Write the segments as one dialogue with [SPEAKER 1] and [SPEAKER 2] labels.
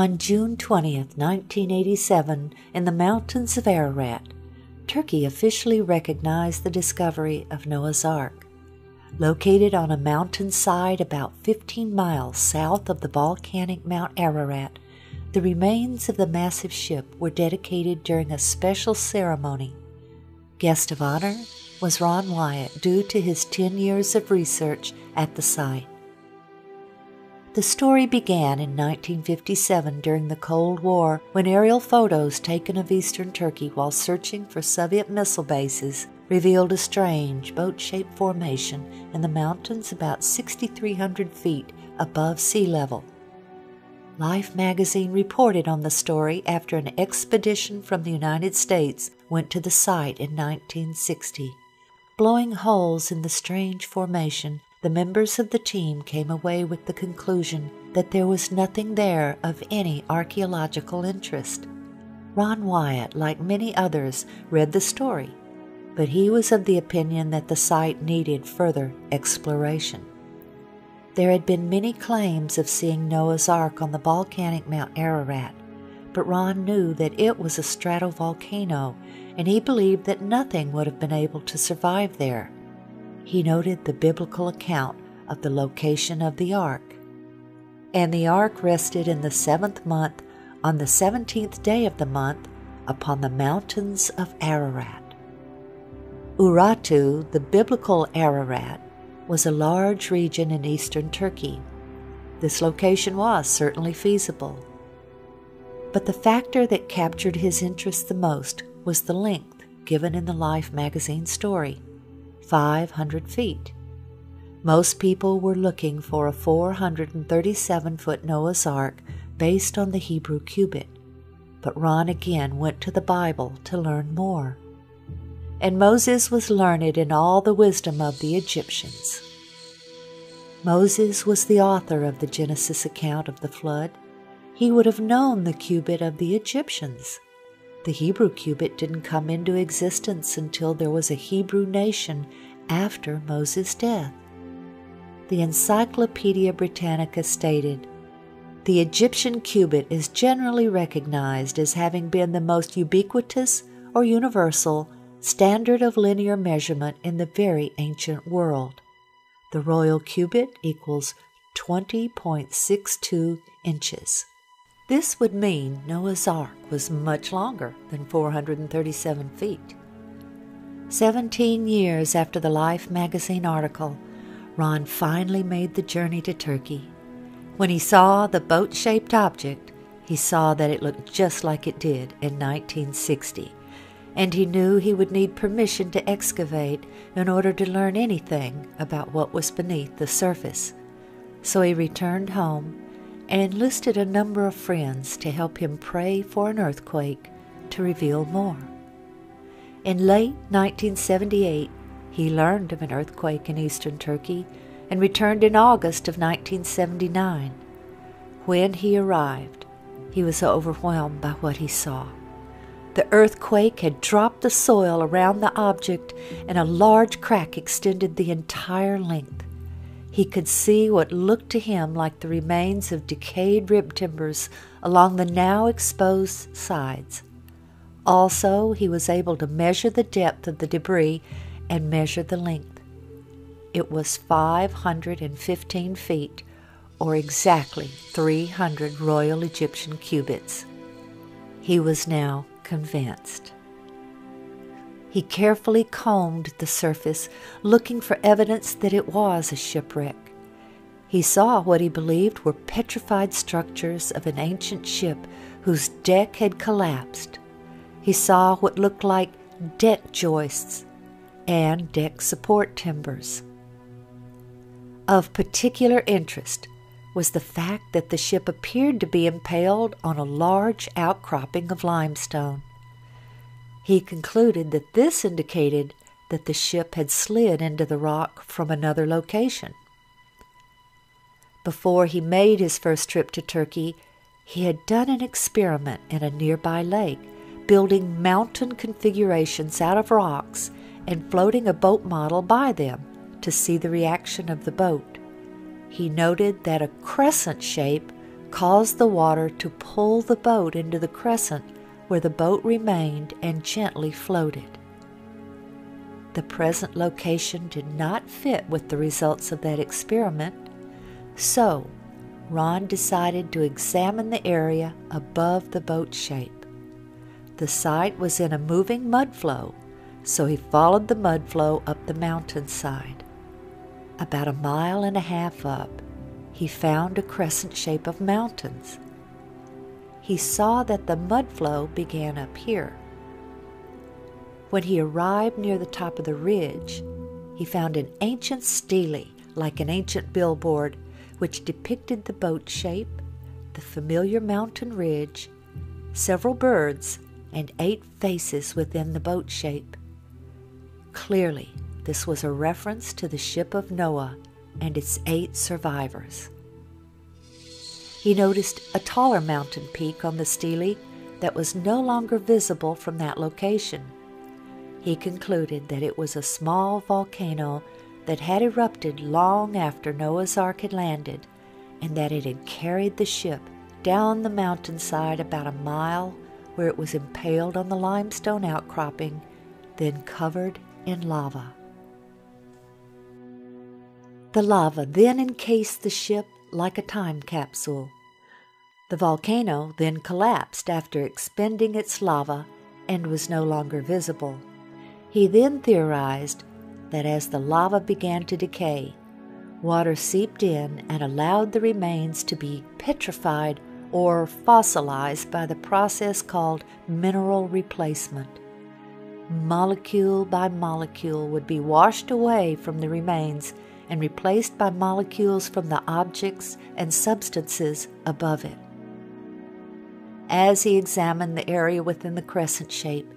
[SPEAKER 1] On June 20th, 1987, in the mountains of Ararat, Turkey officially recognized the discovery of Noah's Ark. Located on a mountainside about 15 miles south of the volcanic Mount Ararat, the remains of the massive ship were dedicated during a special ceremony. Guest of honor was Ron Wyatt due to his 10 years of research at the site. The story began in 1957 during the Cold War when aerial photos taken of eastern Turkey while searching for Soviet missile bases revealed a strange boat-shaped formation in the mountains about 6,300 feet above sea level. Life magazine reported on the story after an expedition from the United States went to the site in 1960. Blowing holes in the strange formation, the members of the team came away with the conclusion that there was nothing there of any archaeological interest. Ron Wyatt, like many others, read the story, but he was of the opinion that the site needed further exploration. There had been many claims of seeing Noah's Ark on the volcanic Mount Ararat, but Ron knew that it was a stratovolcano, and he believed that nothing would have been able to survive there. He noted the biblical account of the location of the ark. And the ark rested in the 7th month, on the 17th day of the month, upon the mountains of Ararat. Urartu, the biblical Ararat, was a large region in eastern Turkey. This location was certainly feasible. But the factor that captured his interest the most was the length given in the Life magazine story. 500 feet. Most people were looking for a 437-foot Noah's Ark based on the Hebrew cubit, but Ron again went to the Bible to learn more. And Moses was learned in all the wisdom of the Egyptians. Moses was the author of the Genesis account of the flood. He would have known the cubit of the Egyptians. The Hebrew cubit didn't come into existence until there was a Hebrew nation after Moses' death. The Encyclopedia Britannica stated, "The Egyptian cubit is generally recognized as having been the most ubiquitous or universal standard of linear measurement in the very ancient world. The royal cubit equals 20.62 inches. This would mean Noah's Ark was much longer than 437 feet. 17 years after the Life magazine article, Ron finally made the journey to Turkey. When he saw the boat-shaped object, he saw that it looked just like it did in 1960, and he knew he would need permission to excavate in order to learn anything about what was beneath the surface. So he returned home and enlisted a number of friends to help him pray for an earthquake to reveal more. In late 1978, he learned of an earthquake in eastern Turkey and returned in August of 1979. When he arrived, he was overwhelmed by what he saw. The earthquake had dropped the soil around the object, and a large crack extended the entire length. He could see what looked to him like the remains of decayed rib timbers along the now exposed sides. Also, he was able to measure the depth of the debris and measure the length. It was 515 feet, or exactly 300 Royal Egyptian cubits. He was now convinced. He carefully combed the surface, looking for evidence that it was a shipwreck. He saw what he believed were petrified structures of an ancient ship whose deck had collapsed. He saw what looked like deck joists and deck support timbers. Of particular interest was the fact that the ship appeared to be impaled on a large outcropping of limestone. He concluded that this indicated that the ship had slid into the rock from another location. Before he made his first trip to Turkey, he had done an experiment in a nearby lake, building mountain configurations out of rocks and floating a boat model by them to see the reaction of the boat. He noted that a crescent shape caused the water to pull the boat into the crescent where the boat remained and gently floated. The present location did not fit with the results of that experiment, so Ron decided to examine the area above the boat shape. The site was in a moving mud flow, so he followed the mud flow up the mountainside. About 1.5 miles up, he found a crescent shape of mountains. He saw that the mud flow began up here. When he arrived near the top of the ridge, he found an ancient stele, like an ancient billboard, which depicted the boat shape, the familiar mountain ridge, several birds, and 8 faces within the boat shape. Clearly, this was a reference to the ship of Noah and its 8 survivors. He noticed a taller mountain peak on the stele that was no longer visible from that location. He concluded that it was a small volcano that had erupted long after Noah's Ark had landed, and that it had carried the ship down the mountainside about 1 mile, where it was impaled on the limestone outcropping, then covered in lava. The lava then encased the ship like a time capsule. The volcano then collapsed after expending its lava and was no longer visible. He then theorized that as the lava began to decay, water seeped in and allowed the remains to be petrified or fossilized by the process called mineral replacement. Molecule by molecule would be washed away from the remains and replaced by molecules from the objects and substances above it. As he examined the area within the crescent shape,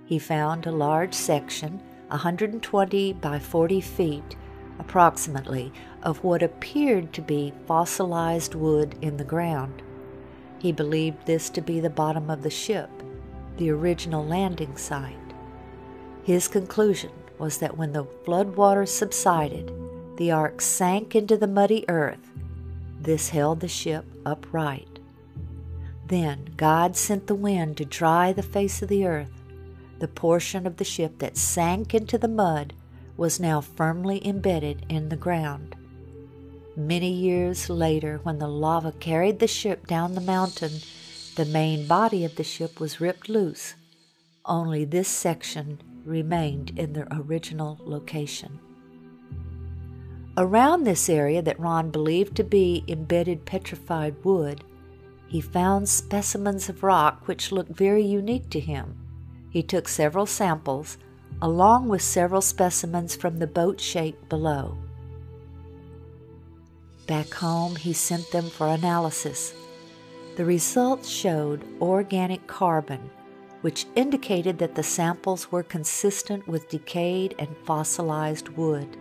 [SPEAKER 1] he found a large section, 120 by 40 feet, approximately, of what appeared to be fossilized wood in the ground. He believed this to be the bottom of the ship, the original landing site. His conclusion was that when the floodwaters subsided, the ark sank into the muddy earth. This held the ship upright. Then God sent the wind to dry the face of the earth. The portion of the ship that sank into the mud was now firmly embedded in the ground. Many years later, when the lava carried the ship down the mountain, the main body of the ship was ripped loose. Only this section remained in their original location. Around this area that Ron believed to be embedded petrified wood, he found specimens of rock which looked very unique to him. He took several samples, along with several specimens from the boat shape below. Back home, he sent them for analysis. The results showed organic carbon, which indicated that the samples were consistent with decayed and fossilized wood.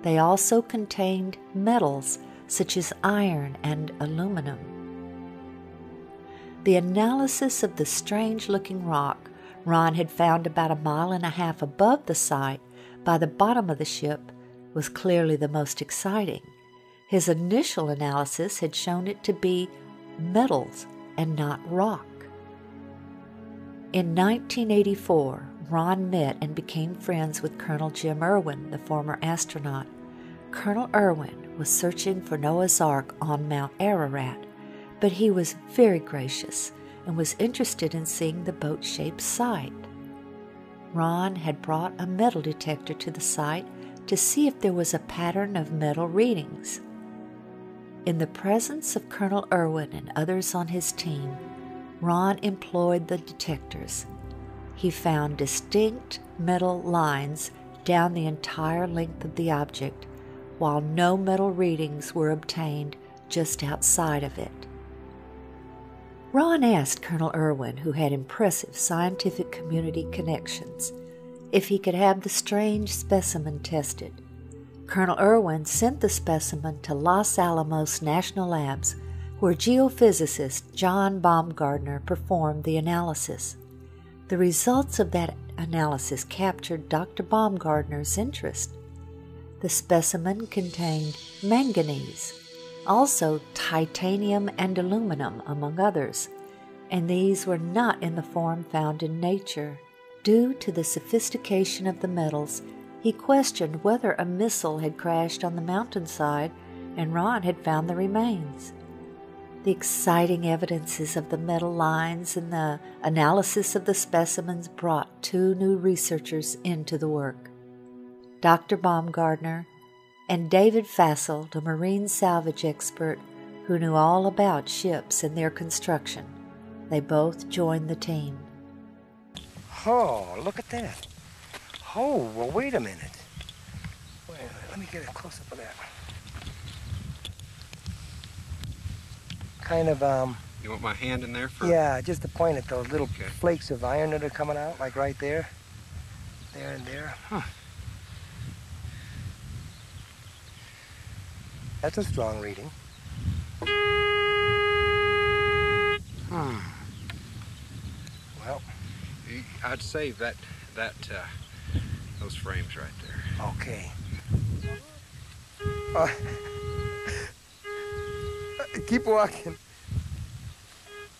[SPEAKER 1] They also contained metals such as iron and aluminum. The analysis of the strange-looking rock Ron had found about 1.5 miles above the site by the bottom of the ship was clearly the most exciting. His initial analysis had shown it to be metals and not rock. In 1984, Ron met and became friends with Colonel Jim Irwin, the former astronaut. Colonel Irwin was searching for Noah's Ark on Mount Ararat, but he was very gracious and was interested in seeing the boat-shaped site. Ron had brought a metal detector to the site to see if there was a pattern of metal readings. In the presence of Colonel Irwin and others on his team, Ron employed the detectors. He found distinct metal lines down the entire length of the object, while no metal readings were obtained just outside of it. Ron asked Colonel Irwin, who had impressive scientific community connections, if he could have the strange specimen tested. Colonel Irwin sent the specimen to Los Alamos National Labs, where geophysicist John Baumgartner performed the analysis. The results of that analysis captured Dr. Baumgartner's interest. The specimen contained manganese, also titanium and aluminum, among others, and these were not in the form found in nature. Due to the sophistication of the metals, he questioned whether a missile had crashed on the mountainside and Ron had found the remains. The exciting evidences of the metal lines and the analysis of the specimens brought two new researchers into the work, Dr. Baumgartner and David Fasold, a marine salvage expert who knew all about ships and their construction. They both joined the team.
[SPEAKER 2] Oh, look at that. Oh, well, wait a minute. Wait, let me get a close-up of that. Kind of,
[SPEAKER 3] You want my hand in there for?
[SPEAKER 2] Yeah, just to point at those little flakes of iron that are coming out, like right there. There and there.
[SPEAKER 3] Huh.
[SPEAKER 2] That's a strong reading. Well,
[SPEAKER 3] I'd save those frames right there.
[SPEAKER 2] Okay. Keep walking.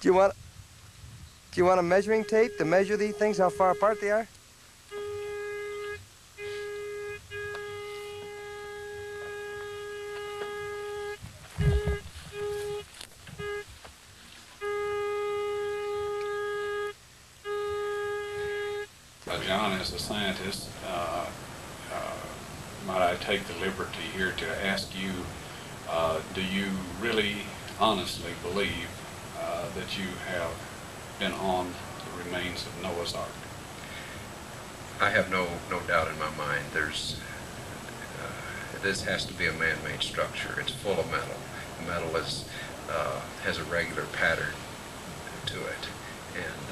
[SPEAKER 2] Do you want a measuring tape to measure these things, how far apart they are?
[SPEAKER 4] John, as a scientist, might I take the liberty here to ask you, do you really honestly believe that you have been on the remains of Noah's Ark?
[SPEAKER 3] I have no doubt in my mind. This has to be a man-made structure. It's full of metal. The metal has a regular pattern to it, and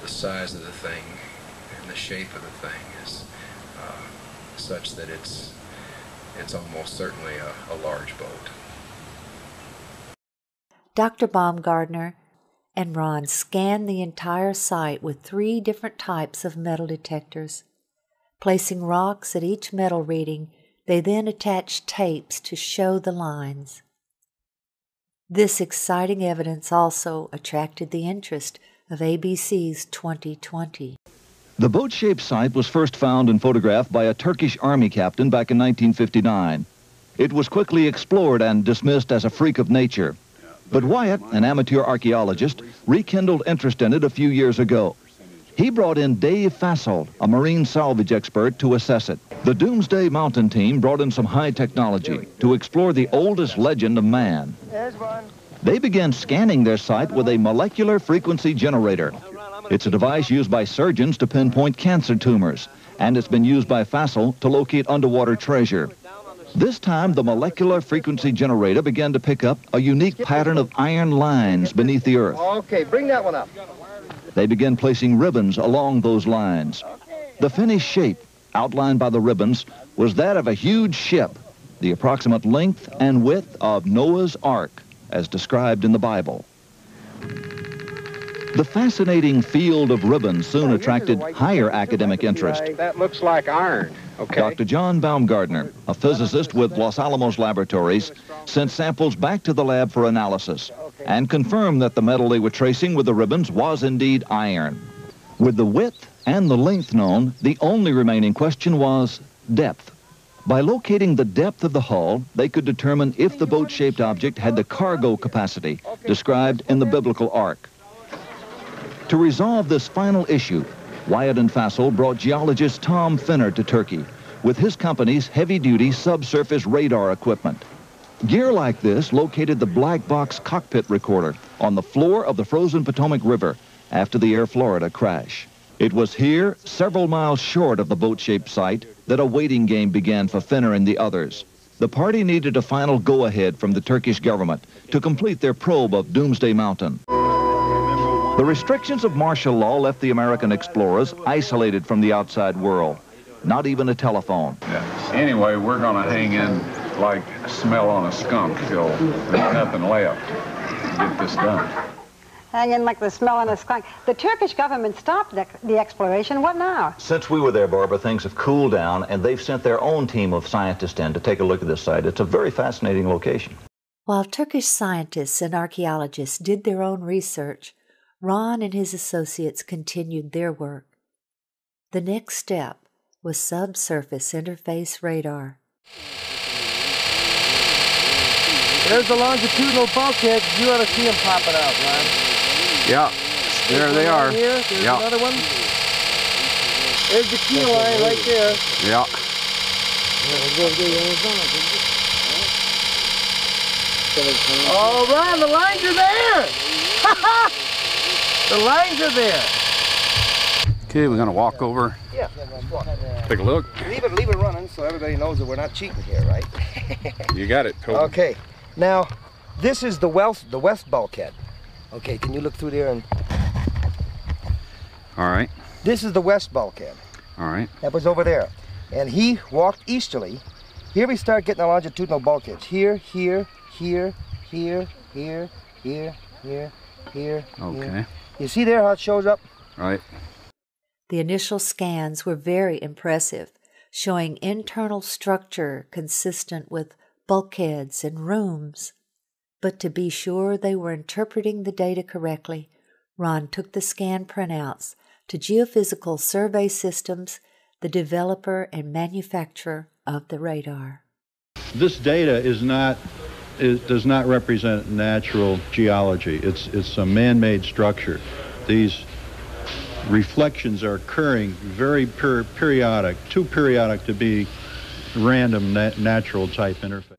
[SPEAKER 3] the size of the thing and the shape of the thing is such that it's almost certainly a large boat.
[SPEAKER 1] Dr. Baumgartner and Ron scanned the entire site with 3 different types of metal detectors. Placing rocks at each metal reading, they then attached tapes to show the lines. This exciting evidence also attracted the interest of ABC's 2020.
[SPEAKER 5] The boat-shaped site was first found and photographed by a Turkish army captain back in 1959. It was quickly explored and dismissed as a freak of nature. But Wyatt, an amateur archaeologist, rekindled interest in it a few years ago. He brought in Dave Fasold, a marine salvage expert, to assess it. The Doomsday Mountain team brought in some high technology to explore the oldest legend of man. They began scanning their site with a molecular frequency generator. It's a device used by surgeons to pinpoint cancer tumors, and it's been used by Fasold to locate underwater treasure. This time, the molecular frequency generator began to pick up a unique pattern of iron lines beneath the earth.
[SPEAKER 2] Okay, bring that one up.
[SPEAKER 5] They began placing ribbons along those lines. The finished shape, outlined by the ribbons, was that of a huge ship, the approximate length and width of Noah's Ark, as described in the Bible. The fascinating field of ribbons soon attracted higher academic interest.
[SPEAKER 4] That looks like iron. Okay.
[SPEAKER 5] Dr. John Baumgartner, a physicist with Los Alamos Laboratories, sent samples back to the lab for analysis and confirmed that the metal they were tracing with the ribbons was indeed iron. With the width and the length known, the only remaining question was depth. By locating the depth of the hull, they could determine if the boat-shaped object had the cargo capacity described in the biblical ark. To resolve this final issue, Wyatt and Fasold brought geologist Tom Finner to Turkey with his company's heavy-duty subsurface radar equipment. Gear like this located the black box cockpit recorder on the floor of the frozen Potomac River after the Air Florida crash. It was here, several miles short of the boat-shaped site, that a waiting game began for Finner and the others. The party needed a final go-ahead from the Turkish government to complete their probe of Doomsday Mountain. The restrictions of martial law left the American explorers isolated from the outside world. Not even a telephone.
[SPEAKER 4] Yeah. Anyway, we're going to hang in like smell on a skunk till there's nothing left to get this done.
[SPEAKER 6] hanging like the smell in a skunk. The Turkish government stopped the exploration. What now?
[SPEAKER 5] Since we were there, Barbara, things have cooled down, and they've sent their own team of scientists in to take a look at this site. It's a very fascinating location.
[SPEAKER 1] While Turkish scientists and archaeologists did their own research, Ron and his associates continued their work. The next step was subsurface interface radar.
[SPEAKER 2] There's the longitudinal bulkheads. You ought to see them popping out, Ron.
[SPEAKER 4] Yeah, there they are.
[SPEAKER 2] Here. There's
[SPEAKER 4] Yeah.
[SPEAKER 2] another one. There's the keel line right there.
[SPEAKER 4] Yeah.
[SPEAKER 2] Oh, Ron, the lines are there! The lines are there.
[SPEAKER 4] Okay, we're gonna walk over,
[SPEAKER 2] Yeah, let's walk.
[SPEAKER 4] take a look.
[SPEAKER 2] Leave it running so everybody knows that we're not cheating here, right?
[SPEAKER 4] You got it, Toby.
[SPEAKER 2] Okay, now this is the west bulkhead. Okay, can you look through there? And
[SPEAKER 4] All right,
[SPEAKER 2] this is the west bulkhead.
[SPEAKER 4] all right.
[SPEAKER 2] That was over there. And he walked easterly. Here we start getting the longitudinal bulkheads. Here, here, here, here, here, here, here, here.
[SPEAKER 4] Okay.
[SPEAKER 2] Here. You see there how it shows up?
[SPEAKER 4] All right.
[SPEAKER 1] The initial scans were very impressive, showing internal structure consistent with bulkheads and rooms. But to be sure they were interpreting the data correctly, Ron took the scan printouts to Geophysical Survey Systems, the developer and manufacturer of the radar.
[SPEAKER 7] This data does not represent natural geology. It's a man-made structure. These reflections are occurring very periodic, too periodic to be random natural type interface.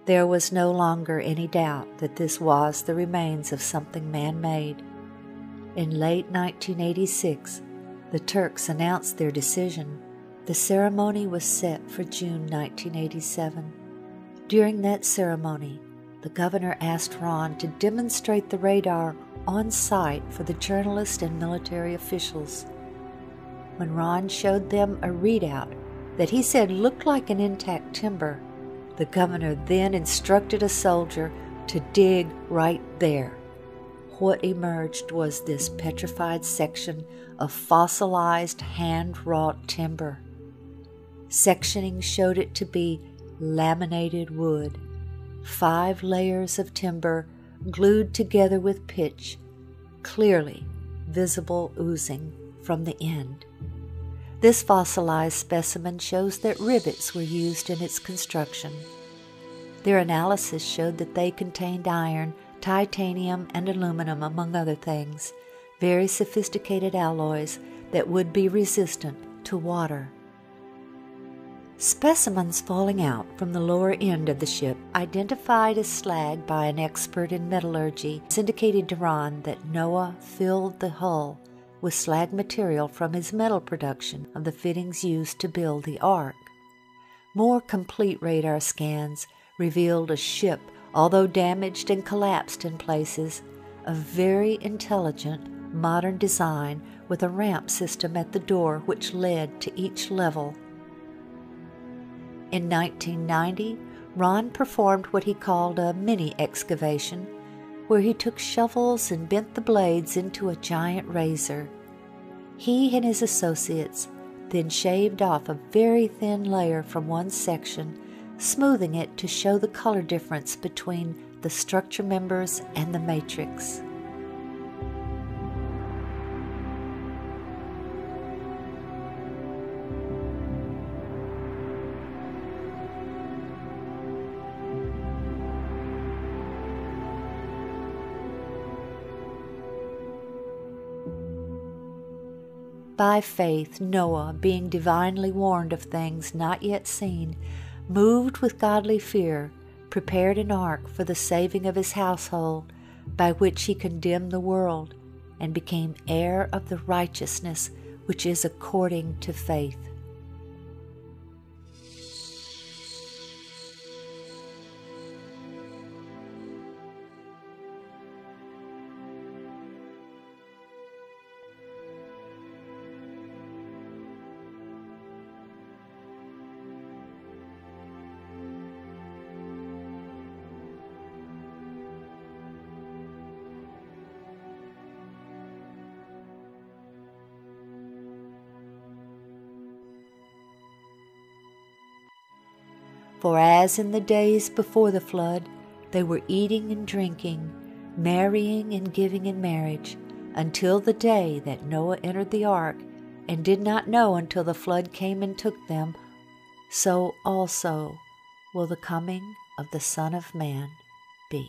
[SPEAKER 1] There was no longer any doubt that this was the remains of something man-made. In late 1986, the Turks announced their decision. The ceremony was set for June 1987. During that ceremony, the governor asked Ron to demonstrate the radar on site for the journalists and military officials. When Ron showed them a readout that he said looked like an intact timber, the governor then instructed a soldier to dig right there. What emerged was this petrified section of fossilized hand-wrought timber. Sectioning showed it to be laminated wood, 5 layers of timber glued together with pitch, clearly visible oozing from the end. This fossilized specimen shows that rivets were used in its construction. Their analysis showed that they contained iron, titanium, and aluminum, among other things, very sophisticated alloys that would be resistant to water. Specimens falling out from the lower end of the ship, identified as slag by an expert in metallurgy, indicated to Ron that Noah filled the hull with slag material from his metal production of the fittings used to build the ARK. More complete radar scans revealed a ship, although damaged and collapsed in places, of very intelligent, modern design with a ramp system at the door which led to each level. In 1990, Ron performed what he called a mini excavation, where he took shovels and bent the blades into a giant razor. He and his associates then shaved off a very thin layer from one section, smoothing it to show the color difference between the structure members and the matrix. By faith, Noah, being divinely warned of things not yet seen, moved with godly fear, prepared an ark for the saving of his household, by which he condemned the world, and became heir of the righteousness which is according to faith. For as in the days before the flood, they were eating and drinking, marrying and giving in marriage, until the day that Noah entered the ark, and did not know until the flood came and took them, so also will the coming of the Son of Man be.